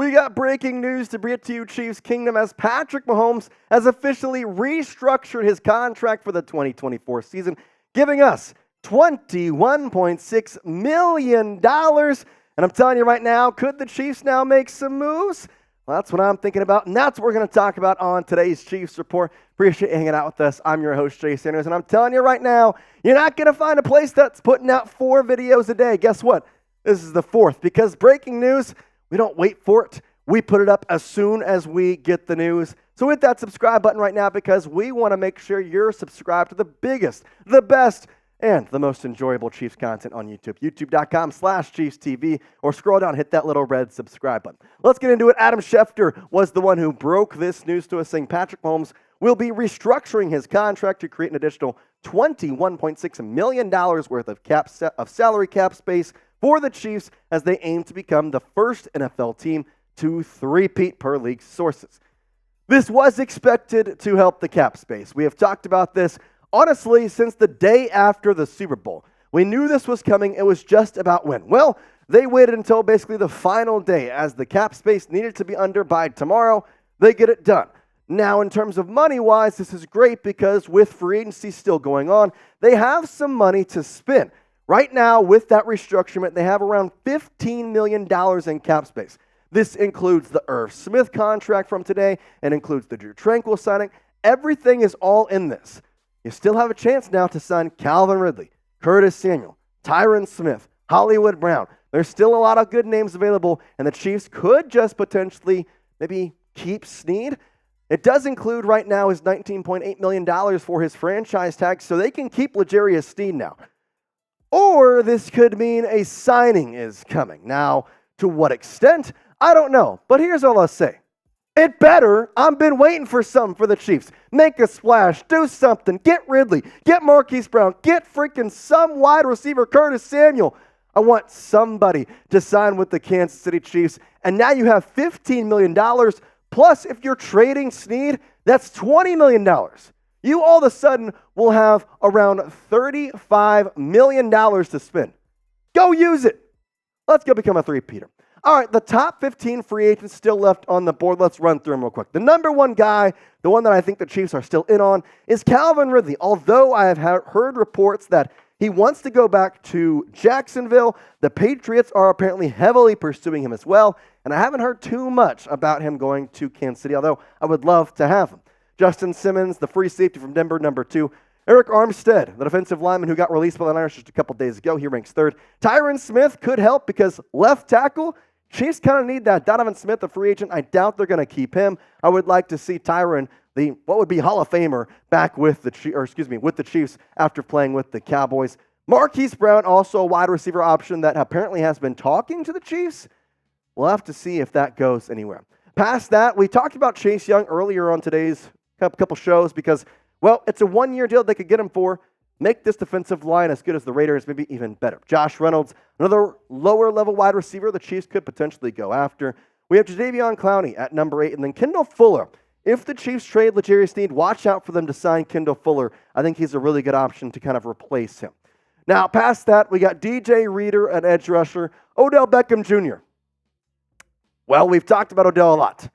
We got breaking news to bring it to you, Chiefs Kingdom, as Patrick Mahomes has officially restructured his contract for the 2024 season, giving us $21.6 million. And I'm telling you right now, could the Chiefs now make some moves? Well, that's what I'm thinking about, and that's what we're going to talk about on today's Chiefs Report. Appreciate you hanging out with us. I'm your host, Jace Andrews, and I'm telling you right now, you're not going to find a place that's putting out 4 videos a day. Guess what? This is the 4th, because breaking news, we don't wait for it. We put it up as soon as we get the news. So hit that subscribe button right now, because we want to make sure you're subscribed to the biggest, the best, and the most enjoyable Chiefs content on YouTube. YouTube.com/ChiefsTV, or scroll down, hit that little red subscribe button. Let's get into it. Adam Schefter was the one who broke this news to us, saying Patrick Mahomes will be restructuring his contract to create an additional $21.6 million worth of salary cap space for the Chiefs as they aim to become the first NFL team to three-peat per league sources. This was expected to help the cap space. We have talked about this, honestly, since the day after the Super Bowl. We knew this was coming. It was just about when. Well, they waited until basically the final day, as the cap space needed to be under by tomorrow. They get it done. Now, in terms of money-wise, this is great, because with free agency still going on, they have some money to spend. Right now, with that restructuring, they have around $15 million in cap space. This includes the Irv Smith contract from today and includes the Drew Tranquill signing. Everything is all in this. You still have a chance now to sign Calvin Ridley, Curtis Samuel, Tyron Smith, Hollywood Brown. There's still a lot of good names available, and the Chiefs could just potentially maybe keep Sneed. It does include right now his $19.8 million for his franchise tag, so they can keep L'Jarius Sneed now. Or this could mean a signing is coming. Now, to what extent? I don't know, but here's all I'll say. It better. I've been waiting for something for the Chiefs. Make a splash. Do something. Get Ridley. Get Marquise Brown. Get freaking some wide receiver, Curtis Samuel. I want somebody to sign with the Kansas City Chiefs. And now you have $15 million. Plus, if you're trading Sneed, that's $20 million. You all of a sudden will have around $35 million to spend. Go use it. Let's go become a three-peater. All right, the top 15 free agents still left on the board. Let's run through them real quick. The number one guy, the one that I think the Chiefs are still in on, is Calvin Ridley. Although I have heard reports that he wants to go back to Jacksonville, the Patriots are apparently heavily pursuing him as well, and I haven't heard too much about him going to Kansas City, although I would love to have him. Justin Simmons, the free safety from Denver, number 2. Eric Armstead, the defensive lineman who got released by the Niners just a couple days ago, he ranks 3rd. Tyron Smith could help, because left tackle, Chiefs kind of need that. Donovan Smith, the free agent, I doubt they're going to keep him. I would like to see Tyron, the what would be Hall of Famer, back with the Chiefs after playing with the Cowboys. Marquise Brown, also a wide receiver option that apparently has been talking to the Chiefs. We'll have to see if that goes anywhere. Past that, we talked about Chase Young earlier on today's couple shows, because, well, it's a 1-year deal they could get him for. Make this defensive line as good as the Raiders, maybe even better. Josh Reynolds, another lower-level wide receiver the Chiefs could potentially go after. We have Jadeveon Clowney at number 8, and then Kendall Fuller. If the Chiefs trade L'Jarius Sneed, watch out for them to sign Kendall Fuller. I think he's a really good option to kind of replace him. Now, past that, we got DJ Reader at edge rusher, Odell Beckham Jr. Well, we've talked about Odell a lot.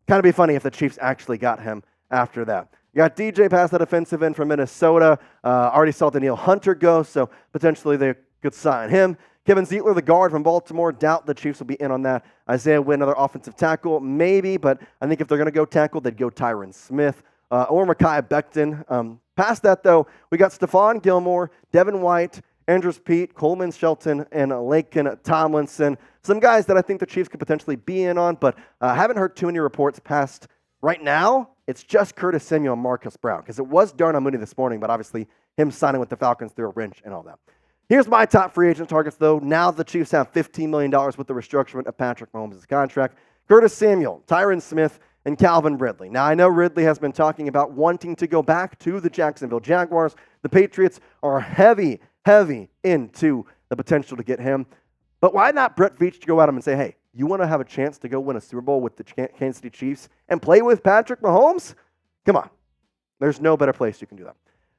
Kind of be funny if the Chiefs actually got him after that. You got DJ past the defensive end from Minnesota. Already saw Danielle Hunter go, so potentially they could sign him. Kevin Zeitler, the guard from Baltimore. Doubt the Chiefs will be in on that. Isaiah Wynn, another offensive tackle, maybe, but I think if they're going to go tackle, they'd go Tyron Smith or Mekhi Becton. Past that, though, we got Stephon Gilmore, Devin White, Andrews Pete, Coleman Shelton, and Laken Tomlinson. Some guys that I think the Chiefs could potentially be in on, but I haven't heard too many reports past right now. It's just Curtis Samuel and Marcus Brown, because it was Darnell Mooney this morning, but obviously him signing with the Falcons through a wrench and all that. Here's my top free agent targets, though. Now the Chiefs have $15 million with the restructuring of Patrick Mahomes' contract. Curtis Samuel, Tyron Smith, and Calvin Ridley. Now, I know Ridley has been talking about wanting to go back to the Jacksonville Jaguars. The Patriots are heavy into the potential to get him. But why not Brett Veach to go at him and say, hey, you want to have a chance to go win a Super Bowl with the Kansas City Chiefs and play with Patrick Mahomes? Come on. There's no better place you can do that.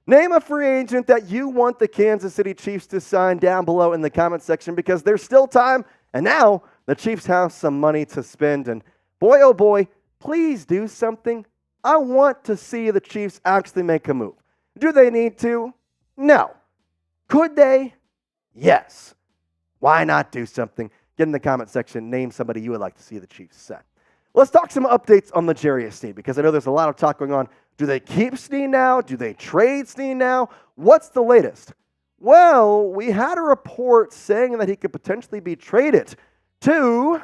Name a free agent that you want the Kansas City Chiefs to sign down below in the comment section, because there's still time, and now the Chiefs have some money to spend, and boy, oh boy, please do something. I want to see the Chiefs actually make a move. Do they need to? No. Could they? Yes. Why not do something? Get in the comment section, name somebody you would like to see the Chiefs set. Let's talk some updates on L'Jarius Sneed, because I know there's a lot of talk going on. Do they keep Sneed now? Do they trade Sneed now? What's the latest? Well, we had a report saying that he could potentially be traded to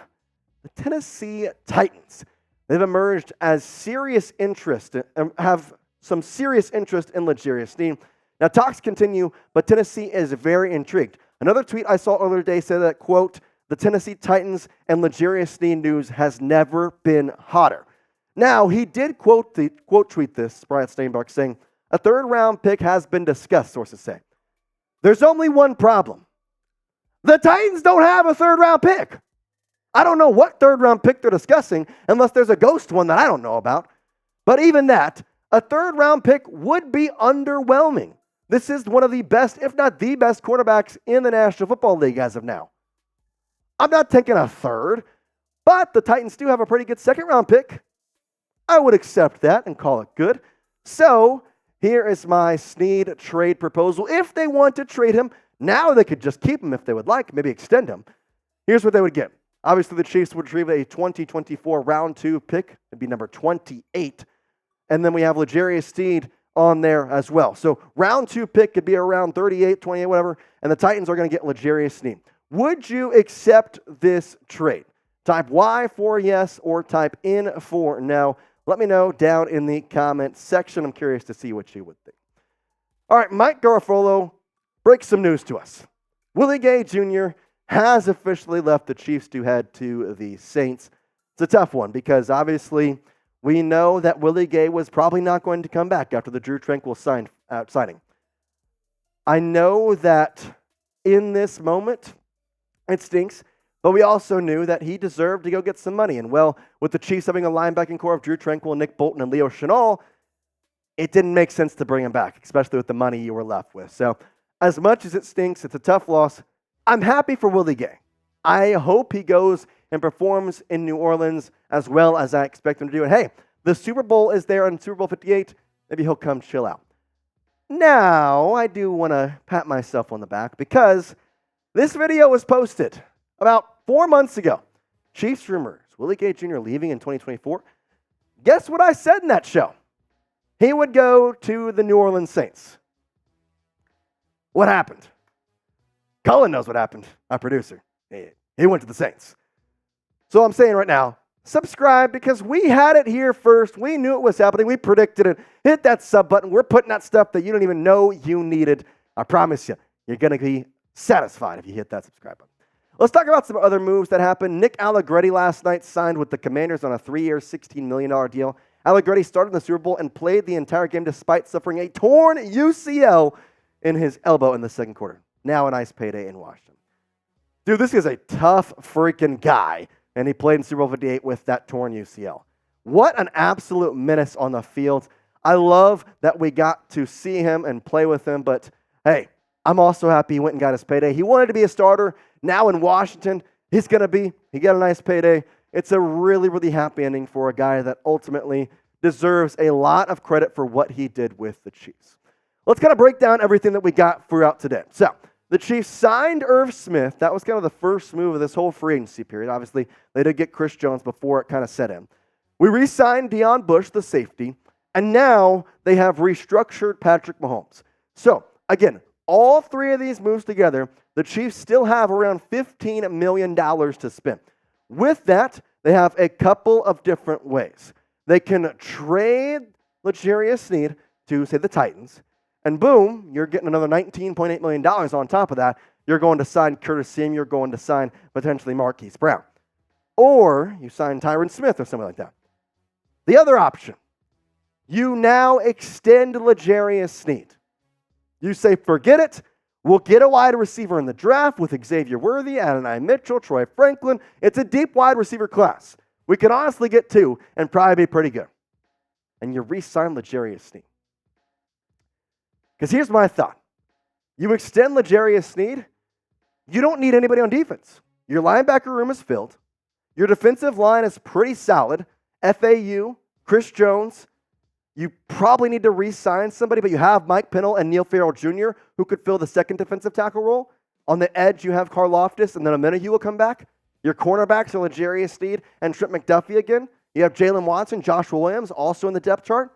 the Tennessee Titans. They've emerged as serious interest, have some serious interest in L'Jarius Sneed. Now, talks continue, but Tennessee is very intrigued. Another tweet I saw earlier today said that, quote, the Tennessee Titans and L'Jarius Sneed news has never been hotter. Now, he did quote tweet this, Brian Steinbach, saying, a third-round pick has been discussed, sources say. There's only one problem. The Titans don't have a third-round pick. I don't know what third-round pick they're discussing, unless there's a ghost one that I don't know about. But even that, a third-round pick would be underwhelming. This is one of the best, if not the best, quarterbacks in the National Football League as of now. I'm not taking a third, but the Titans do have a pretty good second-round pick. I would accept that and call it good. So here is my Sneed trade proposal. If they want to trade him, now they could just keep him if they would like, maybe extend him. Here's what they would get. Obviously, the Chiefs would retrieve a 2024 round 2 pick. It'd be number 28. And then we have L'Jarius Sneed on there as well. So round 2 pick could be around 38, 28, whatever. And the Titans are going to get L'Jarius Sneed. Would you accept this trade? Type Y for yes or type N for no. Let me know down in the comment section. I'm curious to see what you would think. All right, Mike Garafolo breaks some news to us. Willie Gay Jr. has officially left the Chiefs to head to the Saints. It's a tough one because obviously we know that Willie Gay was probably not going to come back after the Drew Tranquill signing. I know that in this moment, it stinks, but we also knew that he deserved to go get some money. And well, with the Chiefs having a linebacking core of Drew Tranquill, Nick Bolton, and Leo Chenal, it didn't make sense to bring him back, especially with the money you were left with. So as much as it stinks, it's a tough loss. I'm happy for Willie Gay. I hope he goes and performs in New Orleans as well as I expect him to do. And hey, the Super Bowl is there on Super Bowl 58. Maybe he'll come chill out. Now, I do want to pat myself on the back because this video was posted about 4 months ago. Chiefs rumors, Willie Gay Jr. leaving in 2024. Guess what I said in that show? He would go to the New Orleans Saints. What happened? Cullen knows what happened, our producer. He went to the Saints. So I'm saying right now, subscribe because we had it here first. We knew it was happening. We predicted it. Hit that sub button. We're putting out stuff that you don't even know you needed. I promise you, you're going to be satisfied if you hit that subscribe button. Let's talk about some other moves that happened. Nick Allegretti last night signed with the Commanders on a 3-year, $16 million deal. Allegretti started in the Super Bowl and played the entire game despite suffering a torn UCL in his elbow in the second quarter. Now a nice payday in Washington. Dude, this is a tough freaking guy, and he played in Super Bowl 58 with that torn UCL. What an absolute menace on the field. I love that we got to see him and play with him, but hey, I'm also happy he went and got his payday. He wanted to be a starter. Now in Washington, he got a nice payday. It's a really, really happy ending for a guy that ultimately deserves a lot of credit for what he did with the Chiefs. Let's kind of break down everything that we got throughout today. So, the Chiefs signed Irv Smith. That was kind of the first move of this whole free agency period. Obviously, they did get Chris Jones before it kind of set in. We re-signed Deion Bush, the safety, and now they have restructured Patrick Mahomes. So, again, all three of these moves together, the Chiefs still have around $15 million to spend. With that, they have a couple of different ways. They can trade L'Jarius Sneed to, say, the Titans, and boom, you're getting another $19.8 million on top of that. You're going to sign Curtis Samuel, you're going to sign potentially Marquise Brown. Or you sign Tyron Smith or something like that. The other option, you now extend L'Jarius Sneed. You say, forget it. We'll get a wide receiver in the draft with Xavier Worthy, Adonai Mitchell, Troy Franklin. It's a deep wide receiver class. We can honestly get 2 and probably be pretty good. And you re-sign L'Jarius Sneed. Because here's my thought. You extend L'Jarius Sneed, you don't need anybody on defense. Your linebacker room is filled. Your defensive line is pretty solid. FAU, Chris Jones. You probably need to re-sign somebody, but you have Mike Pennell and Neil Farrell Jr., who could fill the second defensive tackle role. On the edge, you have Carl Loftus, and then a minute he will come back. Your cornerbacks are Legarius Sneed and Trent McDuffie again. You have Jalen Watson, Joshua Williams, also in the depth chart.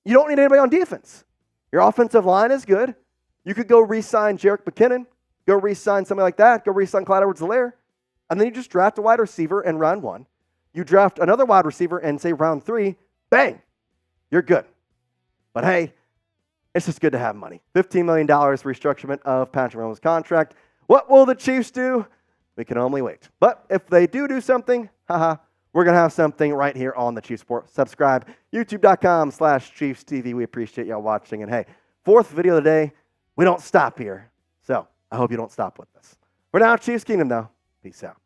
You don't need anybody on defense. Your offensive line is good. You could go re-sign Jerick McKinnon, go re-sign somebody like that, go re-sign Clyde Edwards-Helaire, and then you just draft a wide receiver in round 1. You draft another wide receiver in, say, round 3, bang, you're good. But hey, it's just good to have money. $15 million restructurement of Patrick Mahomes' contract. What will the Chiefs do? We can only wait. But if they do something, we're going to have something right here on the Chiefs Report. Subscribe, youtube.com/ChiefsTV. We appreciate y'all watching. And hey, 4th video of the day. We don't stop here. So I hope you don't stop with us. For now, Chiefs Kingdom, though. Peace out.